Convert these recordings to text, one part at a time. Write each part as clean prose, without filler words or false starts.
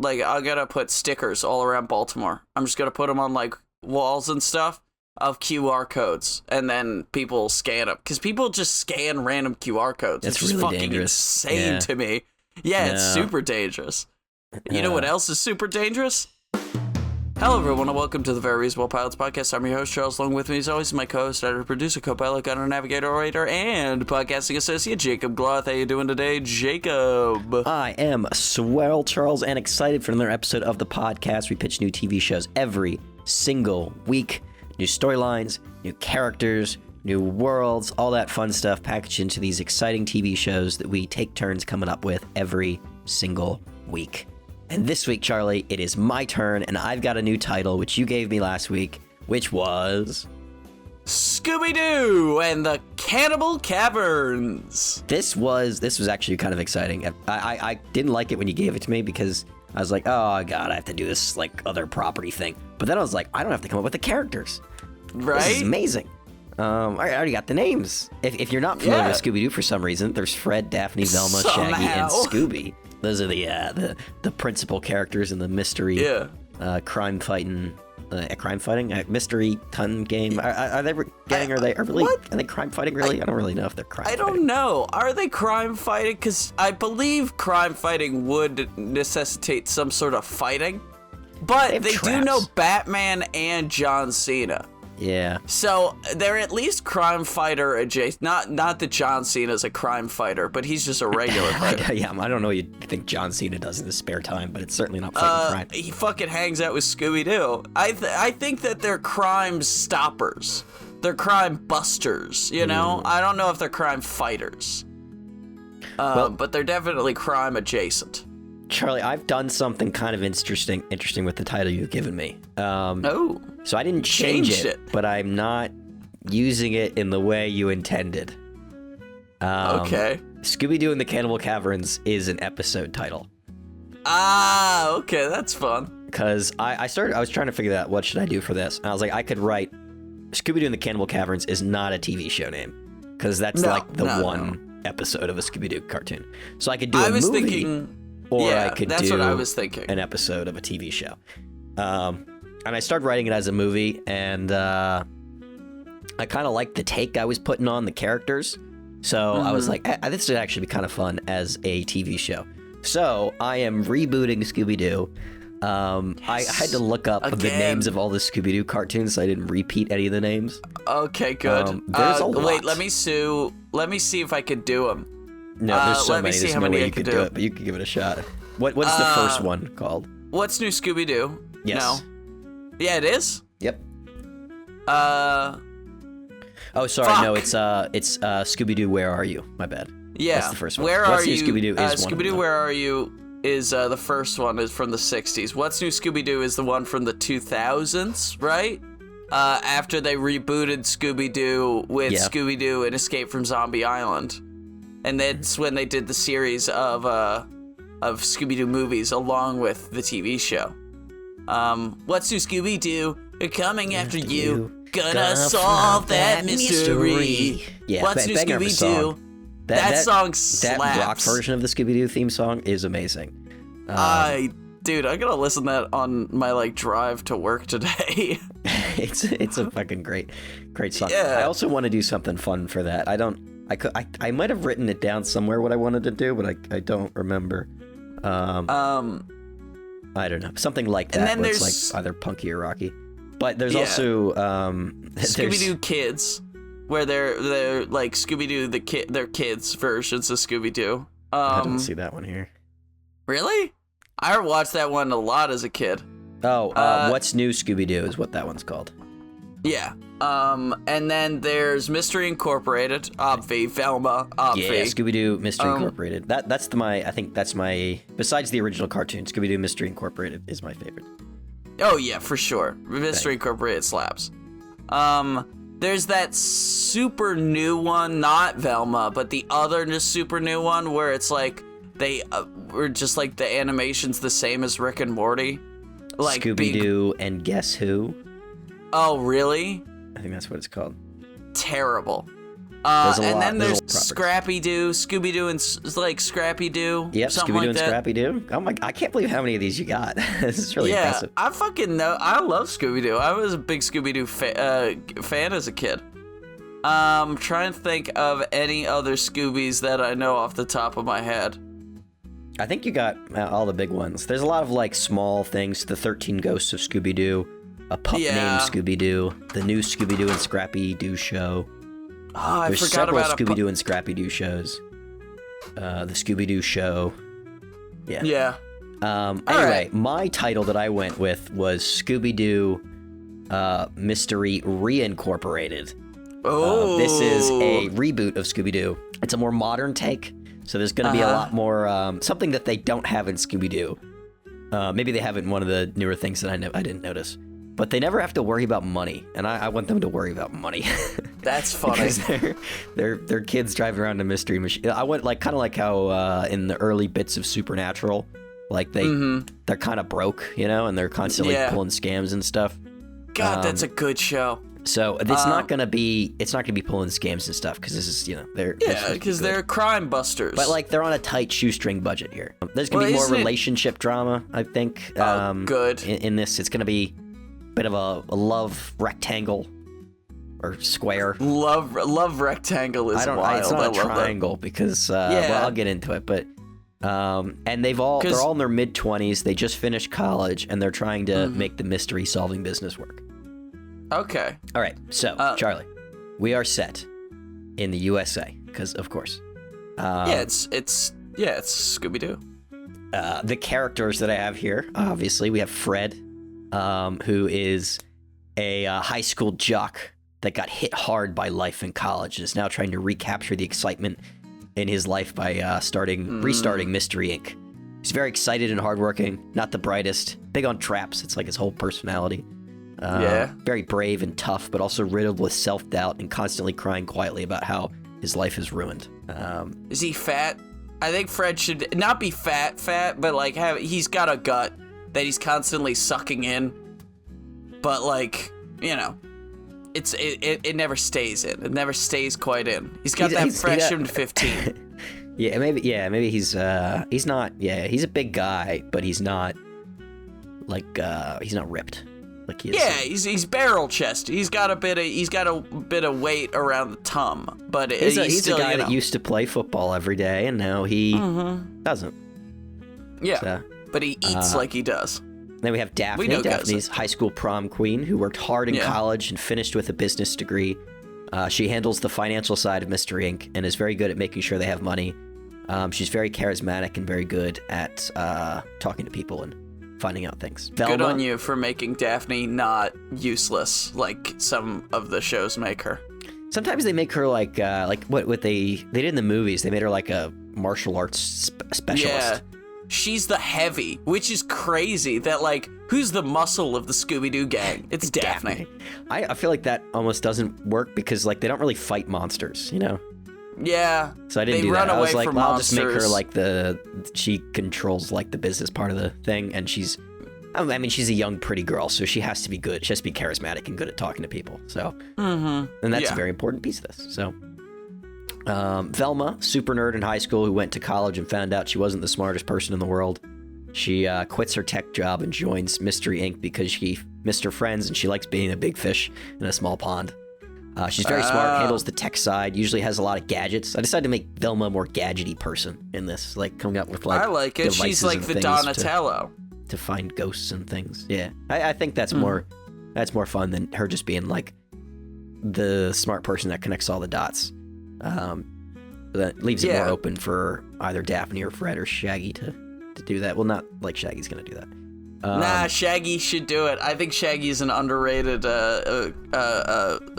I'm gonna put stickers all around Baltimore. I'm just gonna put them on like walls and stuff of QR codes, and then people scan them because people just scan random QR codes. It's really really fucking dangerous. insane Yeah. to me. Yeah, it's super dangerous. You know what else is super dangerous? Hello, everyone, and welcome to the Very Reasonable Pilots podcast. I'm your host, Charles. Along with me, as always, my co-host, editor, producer, co-pilot, gunner, navigator, orator, and podcasting associate, Jacob Gloth. How you doing today, Jacob? I am swell, Charles, and excited for another episode of the podcast. We pitch new TV shows every single week. New storylines, new characters, new worlds, all that fun stuff packaged into these exciting TV shows that we take turns coming up with every single week. And this week, Charlie, it is my turn, and I've got a new title, which you gave me last week, which was... Scooby-Doo and the Cannibal Caverns. This was actually kind of exciting. I didn't like it when you gave it to me because I was like, oh, God, I have to do this, like, other property thing. But then I was like, I don't have to come up with the characters. Right? This is amazing. I already got the names. If you're not familiar with Scooby-Doo for some reason, there's Fred, Daphne, Velma, Shaggy, and Scooby. Those are the principal characters in the mystery crime-fighting mystery ton game. Are they getting? Are they crime fighting? Really? I don't really know if they're crime. I don't know. Are they crime fighting? Because I believe crime fighting would necessitate some sort of fighting, but they do know Batman and John Cena. Yeah. So they're at least crime fighter adjacent. Not that John Cena's a crime fighter, but he's just a regular fighter. Yeah, I don't know what you think John Cena does in his spare time, but it's certainly not fighting crime. He fucking hangs out with Scooby-Doo. I think that they're crime stoppers. They're crime busters, you know? I don't know if they're crime fighters. But they're definitely crime adjacent. Charlie, I've done something kind of interesting with the title you've given me. So I didn't change it, but I'm not using it in the way you intended. Okay. Scooby-Doo and the Cannibal Caverns is an episode title. Ah, okay, that's fun. Because I was trying to figure out what should I do for this. And I was like, I could write Scooby-Doo and the Cannibal Caverns is not a TV show name. Because that's one episode of a Scooby-Doo cartoon. So I could do a movie. Or I could do what I was thinking. An episode of a TV show. And I started writing it as a movie, and I kind of liked the take I was putting on the characters. So I was like, this would actually be kind of fun as a TV show. So I am rebooting Scooby-Doo. I had to look up the names of all the Scooby-Doo cartoons, so I didn't repeat any of the names. Okay, good. There's a lot. Wait, let me see if I could do them. No, there's so many. There's no way you could do it, but you could give it a shot. What's the first one called? What's New Scooby-Doo? Yes. No. Yeah, it is? Yep. Oh, sorry, fuck. no, it's Scooby-Doo, Where Are You? My bad. Yeah. That's the first one. Where What's Are New You? Scooby-Doo is one. Scooby-Doo, Where Are You? Is the first one is from the 60s. What's New Scooby-Doo is the one from the 2000s, right? After they rebooted Scooby-Doo with Scooby-Doo and Escape from Zombie Island. And that's when they did the series of Scooby-Doo movies along with the TV show. What's New Scooby-Doo? We're coming after you. Gonna solve that mystery. Yeah, What's New Scooby-Doo? That song slaps. That rock version of the Scooby-Doo theme song is amazing. Dude, I'm gonna listen to that on my drive to work today. It's a fucking great song. Yeah. I also want to do something fun for that. I might have written it down somewhere what I wanted to do, but I don't remember. I don't know, something like that. Where it's like either punky or rocky. But there's also Scooby-Doo Kids, where they're like Scooby-Doo they're kids versions of Scooby-Doo. I don't see that one here. Really? I watched that one a lot as a kid. What's New Scooby-Doo is what that one's called. Yeah. And then there's Mystery Incorporated, Velma, Yeah, Scooby-Doo Mystery Incorporated. That's my besides the original cartoon, Scooby-Doo Mystery Incorporated is my favorite. Oh yeah, for sure. Mystery Incorporated slaps. There's that super new one, not Velma, but the other just super new one where it's like they were just like the animation's the same as Rick and Morty. Like Scooby-Doo and Guess Who? Oh, really? I think that's what it's called. Terrible. Then there's Scrappy-Doo, Scooby-Doo, and Scrappy-Doo. Yep, something Scooby-Doo like and that. Scrappy-Doo. Oh my! I can't believe how many of these you got. This is really impressive. I fucking know. I love Scooby-Doo. I was a big Scooby-Doo fan as a kid. Trying to think of any other Scoobies that I know off the top of my head. I think you got all the big ones. There's a lot of like small things. The 13 Ghosts of Scooby-Doo, a pup named Scooby-Doo, the new Scooby-Doo and Scrappy-Doo show. Oh, There's several Scooby-Doo and Scrappy-Doo shows. The Scooby-Doo show. Yeah. Yeah. Anyway, my title that I went with was Scooby-Doo Mystery Reincorporated. Oh. This is a reboot of Scooby-Doo. It's a more modern take, so there's going to be a lot more something that they don't have in Scooby-Doo. Maybe they have it in one of the newer things that I didn't notice. But they never have to worry about money, and I want them to worry about money. That's funny. Because they're kids driving around in a mystery machine. I went like kind of like how in the early bits of Supernatural, like they're kind of broke, and they're constantly pulling scams and stuff. God, that's a good show. So it's not gonna be pulling scams and stuff because this is because they're crime busters. But like they're on a tight shoestring budget here. There's gonna be more relationship drama, I think. Good. In this, it's gonna be a bit of a love rectangle or square. Love rectangle is wild. It's not a triangle because well, I'll get into it, but. And they're all in their mid-20s. They just finished college and they're trying to make the mystery solving business work. Okay. All right. So, Charlie, we are set in the USA because, of course. It's Scooby-Doo. The characters that I have here, obviously, we have Fred, who is a high school jock that got hit hard by life in college and is now trying to recapture the excitement in his life by restarting Mystery Inc. He's very excited and hardworking, not the brightest, big on traps. It's like his whole personality. Very brave and tough, but also riddled with self-doubt and constantly crying quietly about how his life is ruined. Is he fat? I think Fred should not be fat, but like he's got a gut that he's constantly sucking in. But like, it never stays in. It never stays quite in. He's got that fresh 15. maybe he's not. Yeah, he's a big guy, but he's not like he's not ripped. Like he is. Yeah, he's barrel chest. He's got a bit of weight around the tum, but he's still a guy that used to play football every day, and now he doesn't. Yeah, so, but he eats like he does. Then we have Daphne. Daphne's high school prom queen who worked hard in college and finished with a business degree. She handles the financial side of Mystery Inc. and is very good at making sure they have money. She's very charismatic and very good at talking to people and finding out things. Velma, good on you for making Daphne not useless like some of the shows make her. Sometimes they make her like what they did in the movies. They made her like a martial arts specialist. Yeah. She's the heavy, which is crazy that, like, who's the muscle of the Scooby-Doo gang? It's Daphne. I feel like that almost doesn't work because, like, they don't really fight monsters, Yeah. So I didn't do that. I was like, well, I'll just make her, like, she controls, like, the business part of the thing, and she's a young, pretty girl, so she has to be good. She has to be charismatic and good at talking to people, so. And that's a very important piece of this, so. Velma, super nerd in high school who went to college and found out she wasn't the smartest person in the world. She quits her tech job and joins Mystery Inc. because she missed her friends and she likes being a big fish in a small pond. She's very smart, handles the tech side, usually has a lot of gadgets. I decided to make Velma a more gadgety person in this, like coming up with like I like it. She's like the Donatello. To find ghosts and things. Yeah, I think that's more fun than her just being like the smart person that connects all the dots. That leaves it more open for either Daphne or Fred or Shaggy to do that. Well, not like Shaggy's gonna do that. Nah, Shaggy should do it. I think Shaggy's an underrated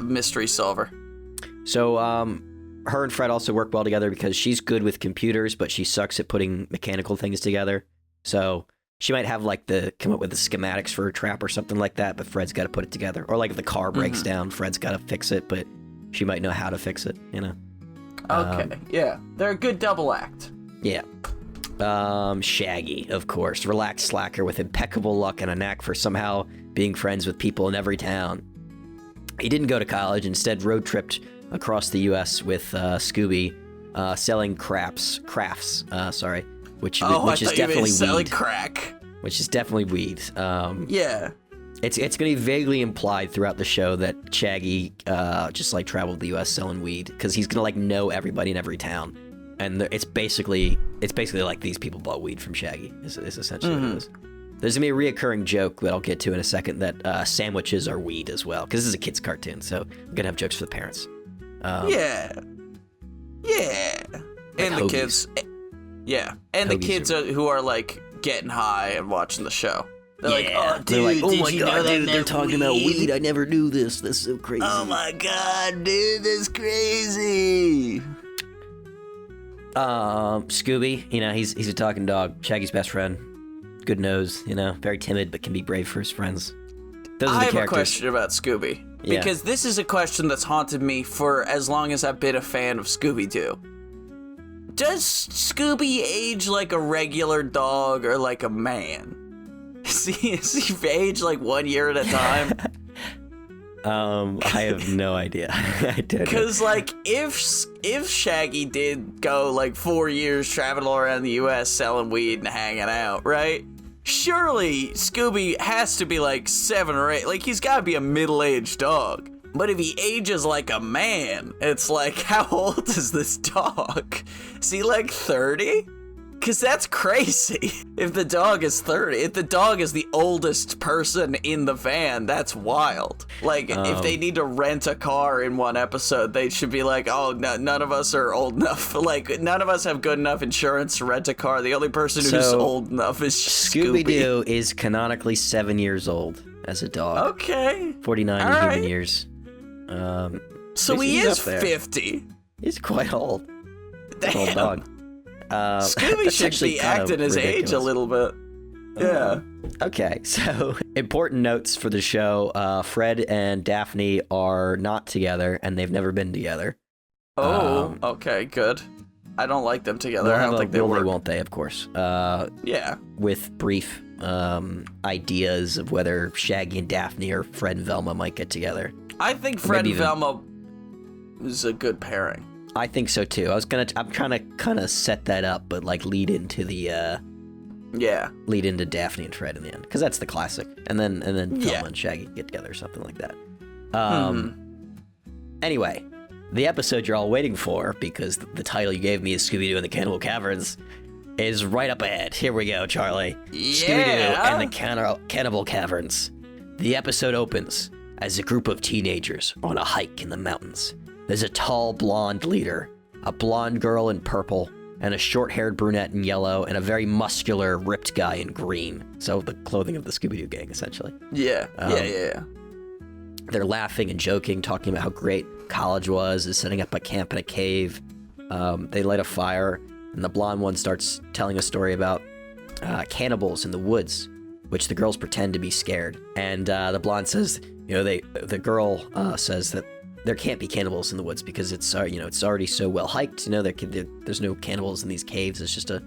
mystery solver. So, her and Fred also work well together because she's good with computers, but she sucks at putting mechanical things together. So she might have come up with the schematics for a trap or something like that, but Fred's got to put it together. Or like if the car breaks down, Fred's got to fix it, but she might know how to fix it, Okay, yeah. They're a good double act. Yeah. Shaggy, of course. Relaxed slacker with impeccable luck and a knack for somehow being friends with people in every town. He didn't go to college, instead road tripped across the U.S. with Scooby selling crafts, which is definitely selling weed. Crack. Which is definitely weed. Yeah. It's going to be vaguely implied throughout the show that Shaggy just like traveled the U.S. selling weed because he's going to like know everybody in every town, and it's basically like these people bought weed from Shaggy. Is essentially what it is. There's going to be a reoccurring joke that I'll get to in a second that sandwiches are weed as well, because this is a kid's cartoon, so I'm going to have jokes for the parents. Yeah. And the kids. Yeah. And the kids who are like getting high and watching the show. They're like, oh, dude, they're like, oh my you god, know dude, they're talking about weed. I never knew this. This is so crazy. Oh my god, dude, that's crazy. Scooby, he's a talking dog. Shaggy's best friend. Good nose, very timid, but can be brave for his friends. Those are the characters. I have a question about Scooby. Because this is a question that's haunted me for as long as I've been a fan of Scooby-Doo. Does Scooby age like a regular dog or like a man? Is he age like 1 year at a time? I have no idea. I don't know. Because like if Shaggy did go like 4 years traveling around the U.S. selling weed and hanging out, right? Surely Scooby has to be like 7 or 8. Like he's got to be a middle-aged dog. But if he ages like a man, it's like, how old is this dog? Is he like 30? Because that's crazy. If the dog is 30, if the dog is the oldest person in the van, that's wild. Like, if they need to rent a car in one episode, they should be like, oh, no, none of us are old enough. Like, none of us have good enough insurance to rent a car. The only person who's old enough is Scooby-Doo is canonically 7 years old as a dog. Okay. 49 human years. So he is 50. He's quite old. Damn. Old dog. Scooby should be acting his age a little bit. Yeah. Okay, so important notes for the show. Fred and Daphne are not together, and they've never been together. Oh, okay, good. I don't like them together. I don't think they work. They won't they, of course. Yeah. With brief ideas of whether Shaggy and Daphne or Fred and Velma might get together. I think Fred and Velma is a good pairing. I think so too. I'm trying to kind of set that up, but like lead into Daphne and Fred in the end, because that's the classic. And then Velma and Shaggy get together or something like that. Anyway, the episode you're all waiting for, because the title you gave me is Scooby-Doo and the Cannibal Caverns, is right up ahead. Here we go, Charlie. Yeah. Scooby-Doo and the Cannibal Caverns. The episode opens as a group of teenagers on a hike in the mountains. There's a tall blonde leader, a blonde girl in purple, and a short-haired brunette in yellow, and a very muscular, ripped guy in green. So the clothing of the Scooby-Doo gang, essentially. Yeah. They're laughing and joking, talking about how great college was, is setting up a camp in a cave. They light a fire, and the blonde one starts telling a story about cannibals in the woods, which the girls pretend to be scared. And the blonde says, the girl says that there can't be cannibals in the woods because it's already so well hiked. There's no cannibals in these caves. It's just a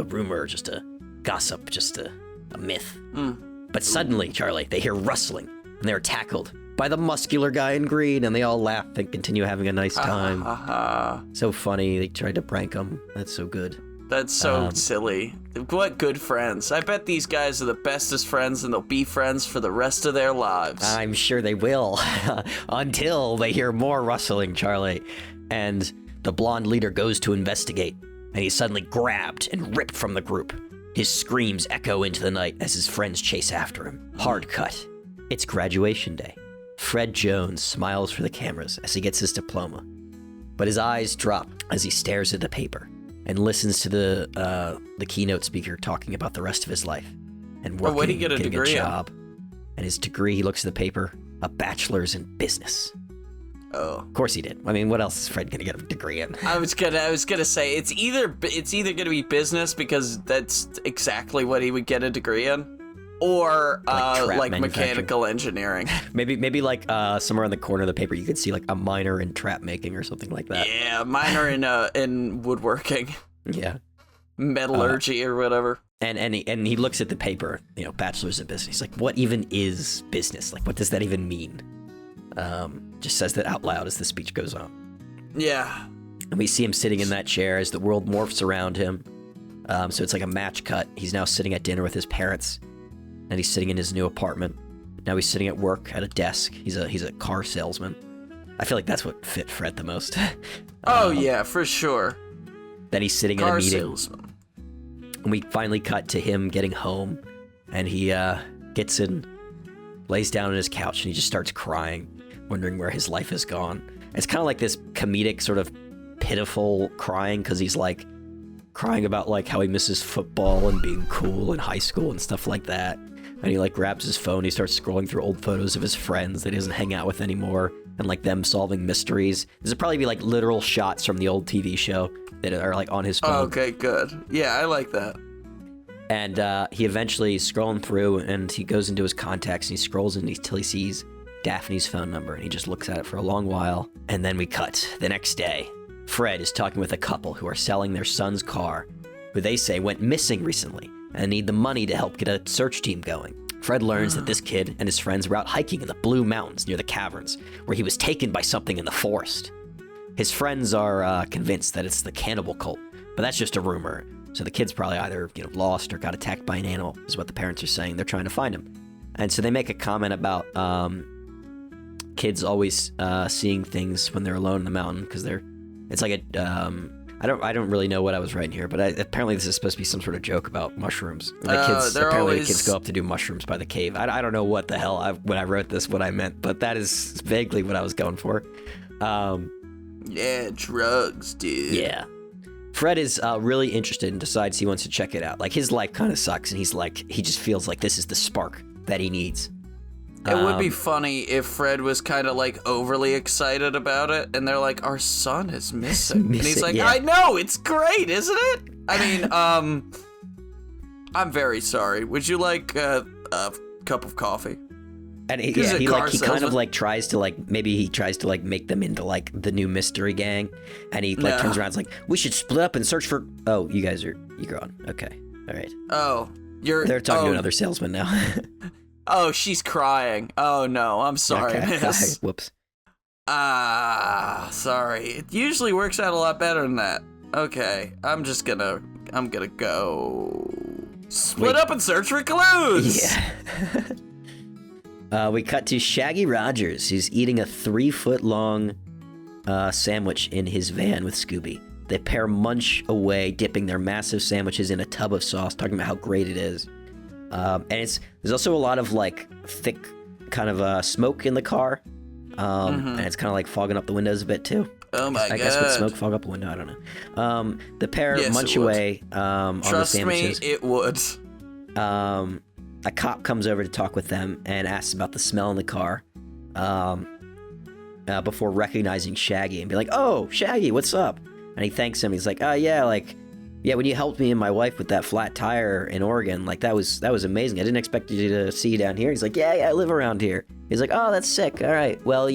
rumor, just a gossip, just a myth. But suddenly, Charlie, they hear rustling, and they're tackled by the muscular guy in green, and they all laugh and continue having a nice time. So funny. They tried to prank him. That's so good. That's so silly. What good friends. I bet these guys are the bestest friends, and they'll be friends for the rest of their lives. I'm sure they will. Until they hear more rustling, Charlie. And the blonde leader goes to investigate, and he's suddenly grabbed and ripped from the group. His screams echo into the night as his friends chase after him. Hard cut. It's graduation day. Fred Jones smiles for the cameras as he gets his diploma, but his eyes drop as he stares at the paper and listens to the keynote speaker talking about the rest of his life and working, getting a job. And his degree, he looks at the paper, a bachelor's in business. Oh, of course he did. I mean, what else is Fred gonna get a degree in? I was gonna say it's either gonna be business, because that's exactly what he would get a degree in, or like mechanical engineering. maybe like somewhere in the corner of the paper you could see like a minor in trap making or something like that. Yeah, minor in woodworking. Yeah, metallurgy or whatever. And he looks at the paper, bachelor's in business. He's like, what even is business? Like, what does that even mean? just says that out loud as the speech goes on. Yeah. And we see him sitting in that chair as the world morphs around him. So it's like a match cut. He's now sitting at dinner with his parents, and he's sitting in his new apartment. Now he's sitting at work at a desk. He's a car salesman. I feel like that's what fit Fred the most. Oh, yeah, for sure. Then he's sitting in a meeting. Salesman. And we finally cut to him getting home, and he gets in, lays down on his couch, and he just starts crying, wondering where his life has gone. It's kind of like this comedic sort of pitiful crying, because he's like crying about like how he misses football and being cool in high school and stuff like that. And he like grabs his phone, he starts scrolling through old photos of his friends that he doesn't hang out with anymore, and like them solving mysteries. This would probably be like literal shots from the old TV show that are like on his phone. Oh, okay, good. Yeah, I like that. And he eventually is scrolling through, and he goes into his contacts, and he scrolls until he sees Daphne's phone number, and he just looks at it for a long while. And then we cut. The next day, Fred is talking with a couple who are selling their son's car, who they say went missing recently and need the money to help get a search team going. Fred learns that this kid and his friends were out hiking in the Blue Mountains near the Caverns, where he was taken by something in the forest. His friends are convinced that it's the Cannibal cult, but that's just a rumor. So the kid's probably either lost or got attacked by an animal, is what the parents are saying. They're trying to find him. And so they make a comment about kids always seeing things when they're alone in the mountain, because it's like a I don't really know what I was writing here, but apparently this is supposed to be some sort of joke about mushrooms. The kids go up to do mushrooms by the cave. I don't know what the hell when I wrote this what I meant, but that is vaguely what I was going for. Yeah, drugs, dude. Yeah. Fred is really interested and decides he wants to check it out. Like, his life kind of sucks, and he just feels like this is the spark that he needs. It would be funny if Fred was kind of like overly excited about it, and they're like, "Our son is missing," and he's like, yeah. "I know, it's great, isn't it?" I mean, I'm very sorry. Would you like a cup of coffee? And he kind of like tries to like make them into like the new mystery gang, and he like turns around and is like, "We should split up and search for." Oh, you're gone. Okay, all right. Oh, they're talking to another salesman now. Oh, she's crying. Oh no, I'm sorry, okay. miss. Whoops. Sorry. It usually works out a lot better than that. Okay, I'm gonna go split up and search for clues. Yeah. We cut to Shaggy Rogers. He's eating a 3-foot-long sandwich in his van with Scooby. The pair munch away, dipping their massive sandwiches in a tub of sauce, talking about how great it is. And there's also a lot of like thick kind of smoke in the car, and it's kind of like fogging up the windows a bit too. Oh my god! I guess would smoke fog up a window? I don't know. The pair munch away on the sandwiches. Trust me, it would. A cop comes over to talk with them and asks about the smell in the car, before recognizing Shaggy and be like, "Oh, Shaggy, what's up?" And he thanks him. He's like, yeah, when you helped me and my wife with that flat tire in Oregon, like that was amazing. I didn't expect you to see you down here." He's like, yeah, I live around here. He's like, "Oh, that's sick. All right. Well,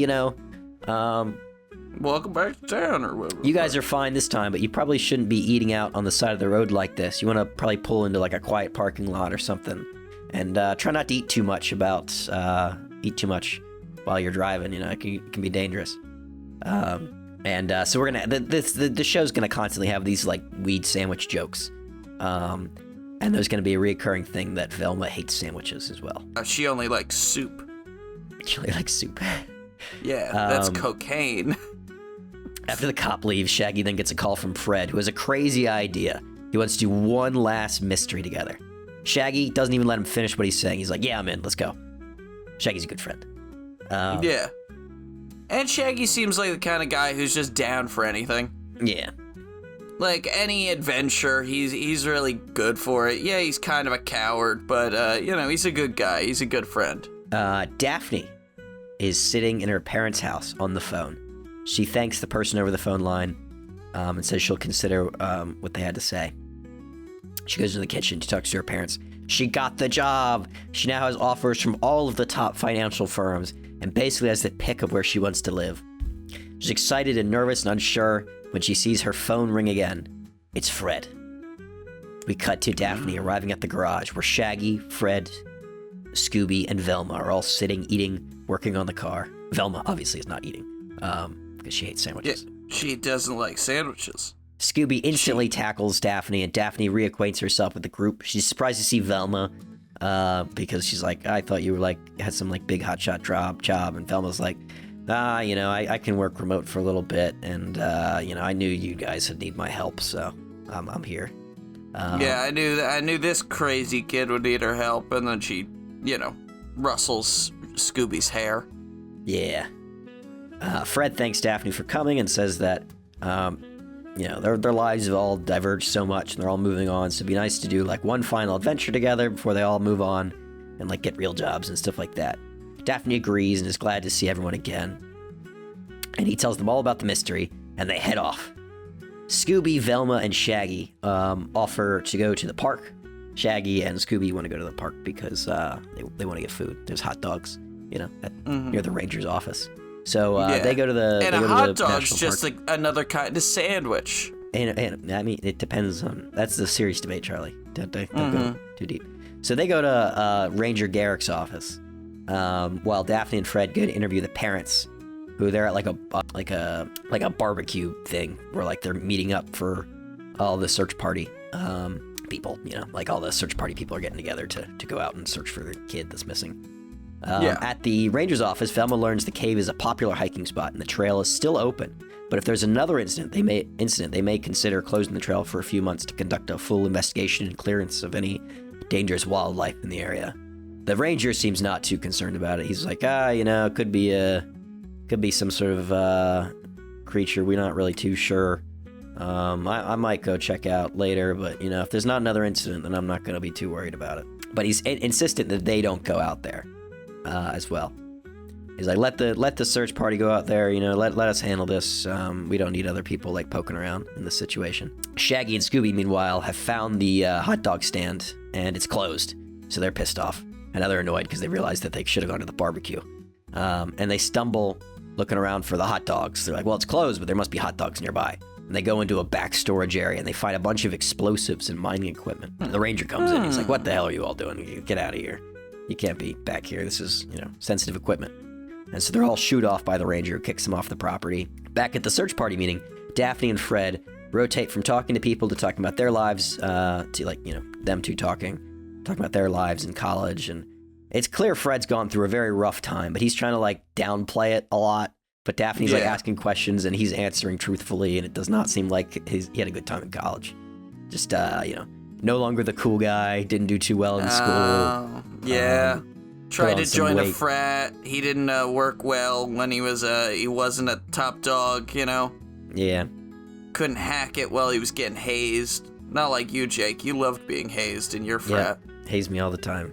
welcome back to town," or whatever. You guys are fine this time, but you probably shouldn't be eating out on the side of the road like this. You want to probably pull into like a quiet parking lot or something, and try not to eat too much while you're driving. It can be dangerous. So we're gonna the show's gonna constantly have these like weed sandwich jokes, and there's gonna be a recurring thing that Velma hates sandwiches as well. She only likes soup. She only likes soup. Yeah, that's cocaine. After the cop leaves, Shaggy then gets a call from Fred, who has a crazy idea. He wants to do one last mystery together. Shaggy doesn't even let him finish what he's saying. He's like, "Yeah, I'm in. Let's go." Shaggy's a good friend. Yeah. And Shaggy seems like the kind of guy who's just down for anything. Yeah. Like, any adventure, he's really good for it. Yeah, he's kind of a coward, but, he's a good guy. He's a good friend. Daphne is sitting in her parents' house on the phone. She thanks the person over the phone line, and says she'll consider what they had to say. She goes to the kitchen to talk to her parents. She got the job. She now has offers from all of the top financial firms, and basically has the pick of where she wants to live. She's excited and nervous and unsure when she sees her phone ring again. It's Fred. We cut to Daphne arriving at the garage, where Shaggy, Fred, Scooby, and Velma are all sitting, eating, working on the car. Velma obviously is not eating. because she hates sandwiches. Yeah, she doesn't like sandwiches. Scooby instantly tackles Daphne, and Daphne reacquaints herself with the group. She's surprised to see Velma, because she's like, I thought you were like, had some like big hotshot job, and Velma's like, I can work remote for a little bit, and I knew you guys would need my help, so I'm here. Yeah, I knew this crazy kid would need her help, and then she, rustles Scooby's hair. Yeah. Fred thanks Daphne for coming and says that, their lives have all diverged so much and they're all moving on, so it'd be nice to do like one final adventure together before they all move on and like get real jobs and stuff like that. Daphne agrees and is glad to see everyone again. And he tells them all about the mystery, and they head off. Scooby, Velma, and Shaggy offer to go to the park. Shaggy and Scooby want to go to the park because they want to get food. There's hot dogs, near the ranger's office. So they go to the and a hot dog's just like another kind of sandwich. And I mean, it depends on, that's the serious debate, Charlie. Don't go too deep. So they go to Ranger Garrick's office, while Daphne and Fred go to interview the parents, who they're at like a barbecue thing where like they're meeting up for all the search party people. Like all the search party people are getting together to go out and search for the kid that's missing. At the ranger's office, Velma learns the cave is a popular hiking spot and the trail is still open. But if there's another incident, they may consider closing the trail for a few months to conduct a full investigation and clearance of any dangerous wildlife in the area. The ranger seems not too concerned about it. He's like, it could be some sort of creature. We're not really too sure. I might go check out later, but if there's not another incident, then I'm not going to be too worried about it. But he's insistent that they don't go out there. As well. He's like, let the search party go out there, let us handle this. We don't need other people like poking around in this situation. Shaggy and Scooby, meanwhile, have found the hot dog stand and it's closed. So they're pissed off. And now they're annoyed because they realize that they should have gone to the barbecue. And they stumble looking around for the hot dogs. They're like, well, it's closed, but there must be hot dogs nearby. And they go into a back storage area and they find a bunch of explosives and mining equipment. And the ranger comes in. He's like, what the hell are you all doing? Get out of here. You can't be back here. This is, sensitive equipment. And so they're all shooed off by the ranger, who kicks them off the property. Back at the search party meeting, Daphne and Fred rotate from talking to people to talking about their lives, to them two talking about their lives in college. And it's clear Fred's gone through a very rough time, but he's trying to downplay it a lot. But Daphne's asking questions and he's answering truthfully, and it does not seem like he had a good time in college. Just, no longer the cool guy, didn't do too well in school. Yeah. Tried to join a frat. He didn't work well when he wasn't a top dog, Yeah. Couldn't hack it while he was getting hazed. Not like you, Jake. You loved being hazed in your frat. Yeah, hazed me all the time.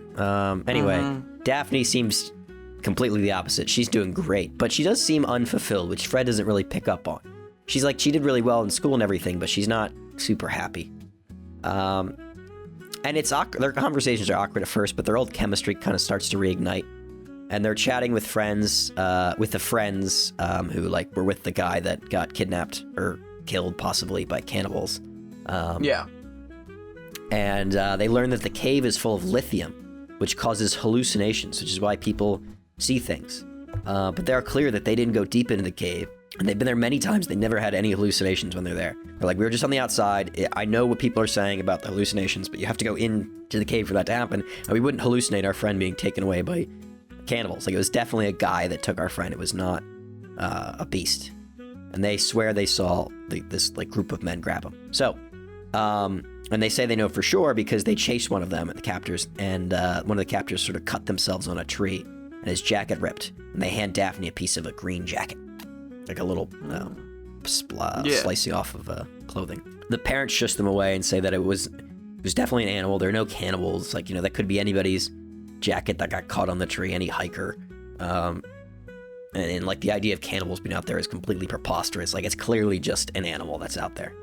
Anyway, Daphne seems completely the opposite. She's doing great, but she does seem unfulfilled, which Fred doesn't really pick up on. She's like, she did really well in school and everything, but she's not super happy. And it's awkward. Their conversations are awkward at first, but their old chemistry kind of starts to reignite. And they're chatting with friends, who were with the guy that got kidnapped or killed possibly by cannibals. And they learn that the cave is full of lithium, which causes hallucinations, which is why people see things. But they're clear that they didn't go deep into the cave. And they've been there many times. They never had any hallucinations when they're there. They're like, we were just on the outside. I know what people are saying about the hallucinations, but you have to go into the cave for that to happen. And we wouldn't hallucinate our friend being taken away by cannibals. Like, it was definitely a guy that took our friend. It was not a beast. And they swear they saw this group of men grab him. So, and they say they know for sure because they chased one of them at the captors, and one of the captors sort of cut themselves on a tree, and his jacket ripped. And they hand Daphne a piece of a green jacket. Like a little slicing off of clothing. The parents shush them away and say that it was definitely an animal. There are no cannibals. Like, that could be anybody's jacket that got caught on the tree, any hiker. And the idea of cannibals being out there is completely preposterous. Like, it's clearly just an animal that's out there.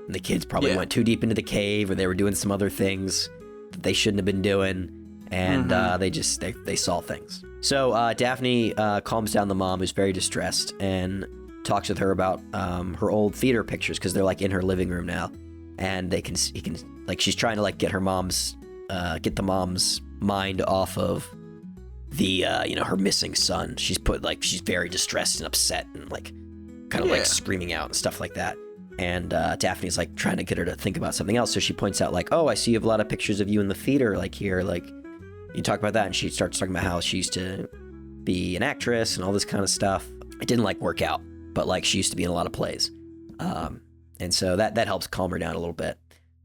And the kids probably went too deep into the cave, or they were doing some other things that they shouldn't have been doing. And they saw things. So Daphne calms down the mom, who's very distressed, and talks with her about her old theater pictures, because they're in her living room now, and she's trying to get the mom's mind off of the her missing son. She's very distressed and upset, and kind of like screaming out and stuff like that. And Daphne's like trying to get her to think about something else. So she points out like, oh, I see you have a lot of pictures of you in the theater, like here, like you talk about that. And she starts talking about how she used to be an actress and all this kind of stuff. It didn't like work out, but like she used to be in a lot of plays. And so that helps calm her down a little bit.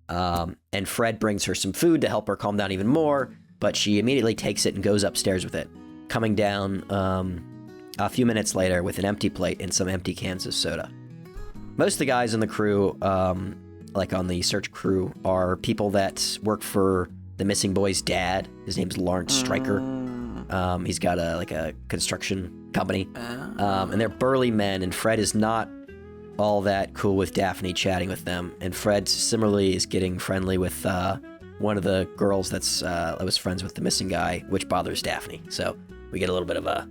And Fred brings her some food to help her calm down even more, but she immediately takes it and goes upstairs with it, coming down a few minutes later with an empty plate and some empty cans of soda. Most of the guys in the crew, like on the search crew, are people that work for the missing boy's dad. His name's Lawrence Stryker. He's got a construction company. And they're burly men, and Fred is not all that cool with Daphne chatting with them. And Fred similarly is getting friendly with one of the girls that was friends with the missing guy, which bothers Daphne. So we get a little bit of a,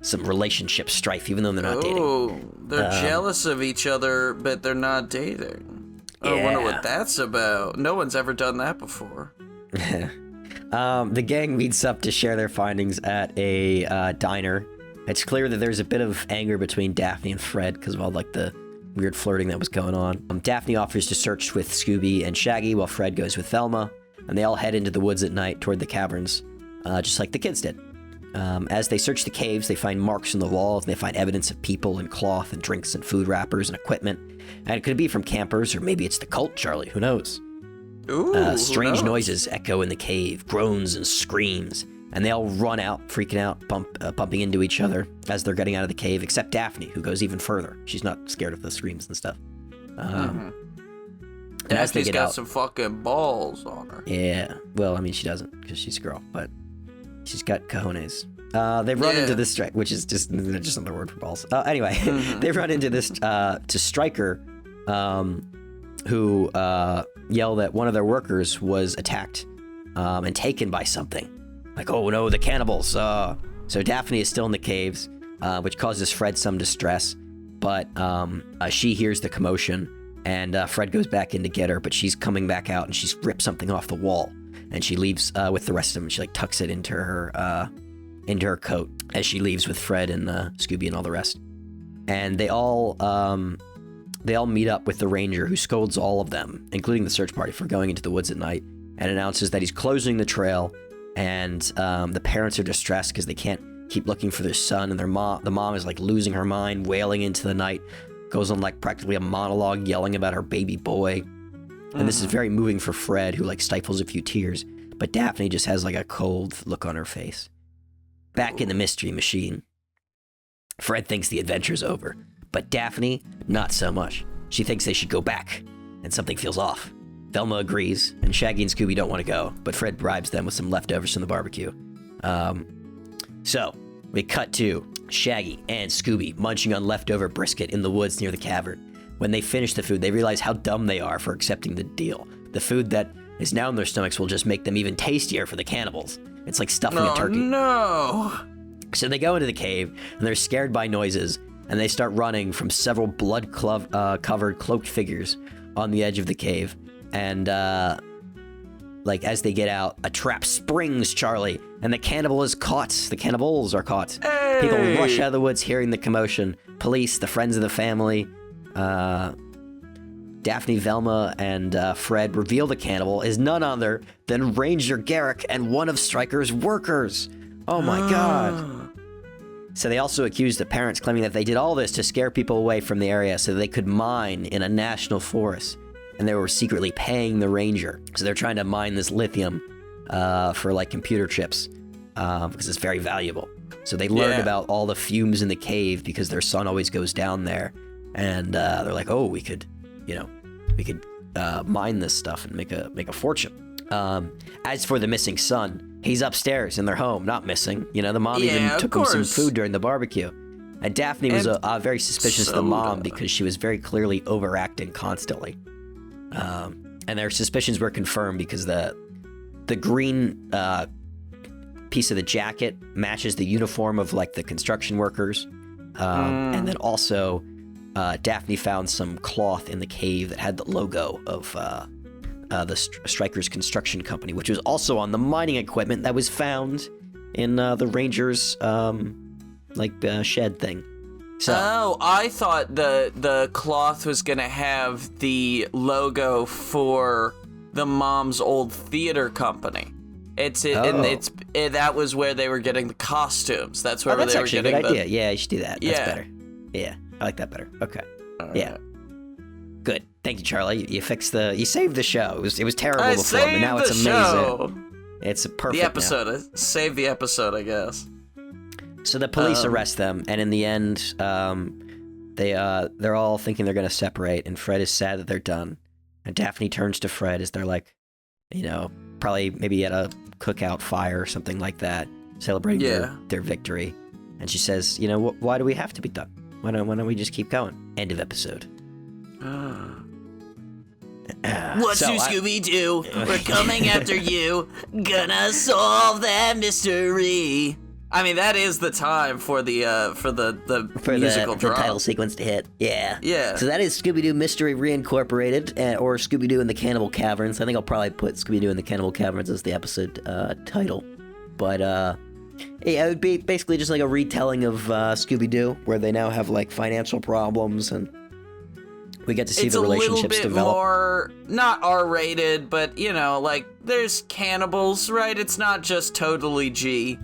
some relationship strife, even though they're not dating. Oh, they're jealous of each other, but they're not dating. I wonder what that's about. No one's ever done that before. The gang meets up to share their findings at a diner. It's clear that there's a bit of anger between Daphne and Fred because of all like the weird flirting that was going on. Daphne offers to search with Scooby and Shaggy while Fred goes with Velma, and they all head into the woods at night toward the caverns, just like the kids did. As they search the caves, they find marks in the walls, and they find evidence of people and cloth and drinks and food wrappers and equipment. And it could be from campers, or maybe it's the cult, Charlie. Who knows? Ooh, strange noises echo in the cave, groans and screams, and they all run out, freaking out, bumping into each other as they're getting out of the cave, except Daphne, who goes even further. She's not scared of the screams and stuff. And as they get got out, some fucking balls on her. Yeah, well, I mean, she doesn't, because she's a girl, but she's got cojones. They run into this, which is just another word for balls. Anyway, they run into this to Stryker, who yell that one of their workers was attacked and taken by something. Like, oh no, the cannibals. So Daphne is still in the caves, which causes Fred some distress. But she hears the commotion, and Fred goes back in to get her, but she's coming back out, and she's ripped something off the wall. And she leaves with the rest of them. She like tucks it into her coat as she leaves with Fred and Scooby and all the rest. And they all meet up with the ranger, who scolds all of them, including the search party, for going into the woods at night, and announces that he's closing the trail. And the parents are distressed because they can't keep looking for their son, and the mom is like losing her mind, wailing into the night, goes on like practically a monologue yelling about her baby boy. And this is very moving for Fred, who like stifles a few tears, but Daphne just has like a cold look on her face. Back in the mystery machine, Fred thinks the adventure's over, but Daphne, not so much. She thinks they should go back, and something feels off. Velma agrees, and Shaggy and Scooby don't want to go, but Fred bribes them with some leftovers from the barbecue. So we cut to Shaggy and Scooby munching on leftover brisket in the woods near the cavern. When they finish the food, they realize how dumb they are for accepting the deal. The food that is now in their stomachs will just make them even tastier for the cannibals. It's like stuffing a turkey. No! So they go into the cave, and they're scared by noises, and they start running from several blood-covered cloaked figures on the edge of the cave. And, like, as they get out, a trap springs, Charlie, and the cannibal is caught. The cannibals are caught. Hey! People rush out of the woods hearing the commotion. Police, the friends of the family, Daphne, Velma, and Fred reveal the cannibal is none other than Ranger Garrick and one of Stryker's workers. Oh my god. So they also accused the parents, claiming that they did all this to scare people away from the area so they could mine in a national forest. And they were secretly paying the ranger. So they're trying to mine this lithium for like computer chips because it's very valuable. So they learned about all the fumes in the cave because their son always goes down there. And they're like, oh, we could mine this stuff and make a fortune. As for the missing son, he's upstairs in their home, not missing. The mom even took him some food during the barbecue. And Daphne was very suspicious of the mom because she was very clearly overacting constantly. And their suspicions were confirmed because the green piece of the jacket matches the uniform of like the construction workers. And then also Daphne found some cloth in the cave that had the logo of the Stryker's construction company, which was also on the mining equipment that was found in the Rangers' shed thing. So I thought the cloth was gonna have the logo for the mom's old theater company. That was where they were getting the costumes. That's where they were getting. That's actually a good idea. Yeah, you should do that. That's better. Yeah, I like that better. Okay. Yeah. Good. Thank you, Charlie. You saved the show. It was terrible before, but now it's amazing. Show. It's perfect. The episode. Save the episode, I guess. So the police arrest them, and in the end, they're all thinking they're going to separate, and Fred is sad that they're done. And Daphne turns to Fred as they're like, probably maybe at a cookout fire or something like that, celebrating their victory. And she says, why do we have to be done? Why don't we just keep going? End of episode. What's new, Scooby-Doo? We're coming after you. Gonna solve that mystery. I mean, that is the time for the musical drama. The title sequence to hit. Yeah. Yeah. So that is Scooby-Doo Mystery Reincorporated, or Scooby-Doo in the Cannibal Caverns. I think I'll probably put Scooby-Doo in the Cannibal Caverns as the episode title. But it would be basically just like a retelling of Scooby-Doo, where they now have like financial problems, and we get to see the relationships develop. It's a little bit more, not R-rated, but like there's cannibals, right? It's not just totally G.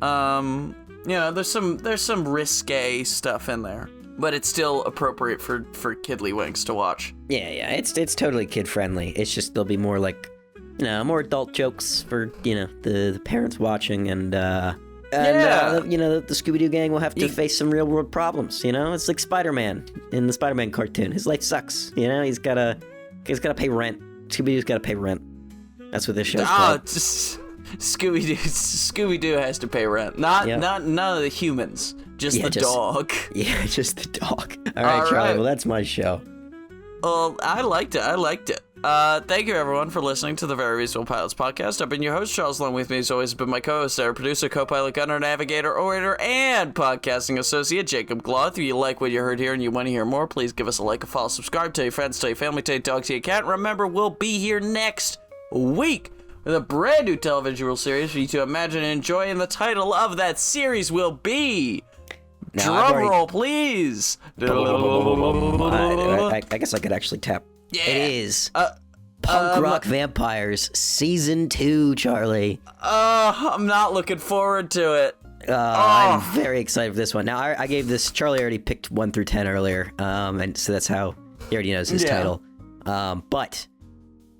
There's some risque stuff in there, but it's still appropriate for kidlywinks to watch. Yeah, it's totally kid friendly. It's just there'll be more like, more adult jokes for the parents watching, and the Scooby-Doo gang will have to face some real world problems. It's like Spider-Man in the Spider-Man cartoon. His life sucks. He's gotta pay rent. Scooby-Doo's gotta pay rent. That's what this show's called. Scooby-Doo has to pay rent. None of the humans. Just the dog. Yeah, just the dog. All right, Charlie. Well, that's my show. Well, I liked it. Thank you, everyone, for listening to the Very Reasonable Pilots podcast. I've been your host, Charles. Along with me, as always, has been my co-host, our producer, co-pilot, gunner, navigator, orator, and podcasting associate, Jacob Gloth. If you like what you heard here and you want to hear more, please give us a like, a follow, subscribe, tell your friends, tell your family, tell your dog, tell your cat. Remember, we'll be here next week with a brand new television series for you to imagine and enjoy, and the title of that series will be... Drum roll, please! I guess I could actually tap. Yeah. It is Punk Rock Vampires Season 2, Charlie. I'm not looking forward to it. I'm very excited for this one. Now, I gave this... Charlie already picked 1 through 10 earlier, and so that's how he already knows his title. But...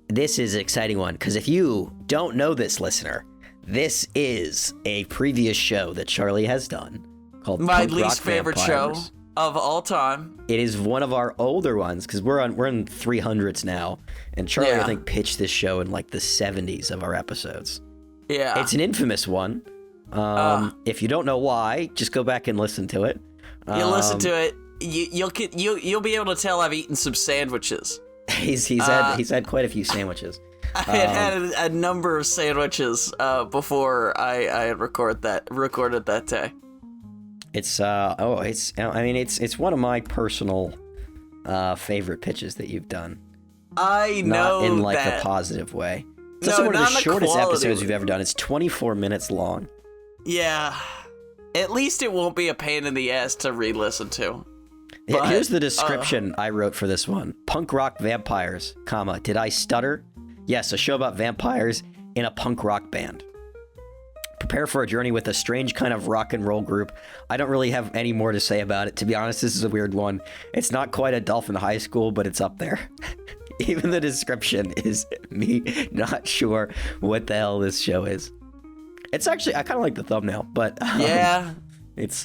this is an exciting one, because if you don't know this, listener, this is a previous show that Charlie has done called My Punk least Rock favorite Vampires. show of all time. It is one of our older ones, because we're in 300s now, and Charlie, I think, pitched this show in like the 70s of our episodes. Yeah. It's an infamous one. If you don't know why, just go back and listen to it. You listen to it, you'll be able to tell I've eaten some sandwiches. He's had quite a few sandwiches. I had a number of sandwiches before I had recorded that day. It's one of my personal favorite pitches that you've done. I know not in like that. a positive way. It's also one of the shortest episodes we've ever done. It's 24 minutes long. Yeah. At least it won't be a pain in the ass to re-listen to. But, here's the description I wrote for this one. Punk rock vampires, comma, did I stutter? Yes, a show about vampires in a punk rock band. Prepare for a journey with a strange kind of rock and roll group. I don't really have any more to say about it. To be honest, this is a weird one. It's not quite a Dolphin High School, but it's up there. Even the description is me not sure what the hell this show is. It's actually, I kind of like the thumbnail, but it's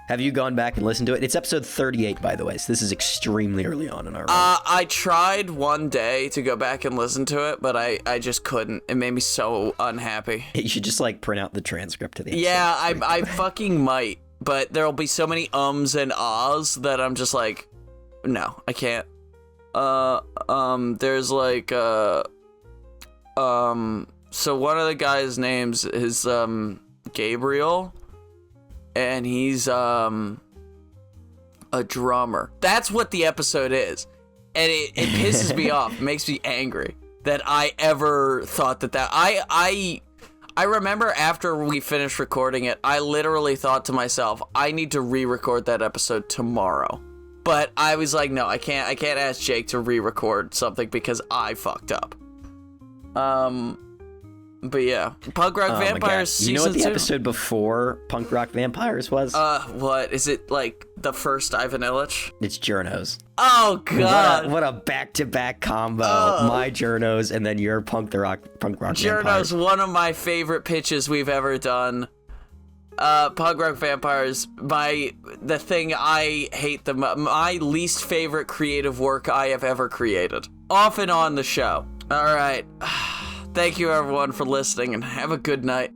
Have you gone back and listened to it? It's episode 38, by the way, so this is extremely early on in our run. I tried one day to go back and listen to it, but I just couldn't. It made me so unhappy. You should just, like, print out the transcript of the episode. Yeah, I fucking might, but there'll be so many ums and ahs that I'm just like, no, I can't. There's like, so one of the guys' names is, Gabriel. And he's a drummer. That's what the episode is. And it pisses me off. It makes me angry that I ever thought that I I remember after we finished recording it, I literally thought to myself, I need to re-record that episode tomorrow. But I was like, no, I can't ask Jake to re-record something because I fucked up. But yeah, Punk Rock Vampires season 2. You know what the episode before Punk Rock Vampires was? What? Is it like the first Ivan Illich? It's Journos. Oh, God. What a back-to-back combo. My Journos and then your Punk Rock Vampires. Journos, one of my favorite pitches we've ever done. Punk Rock Vampires, the thing I hate my least favorite creative work I have ever created. Off and on the show. All right. Thank you, everyone, for listening, and have a good night.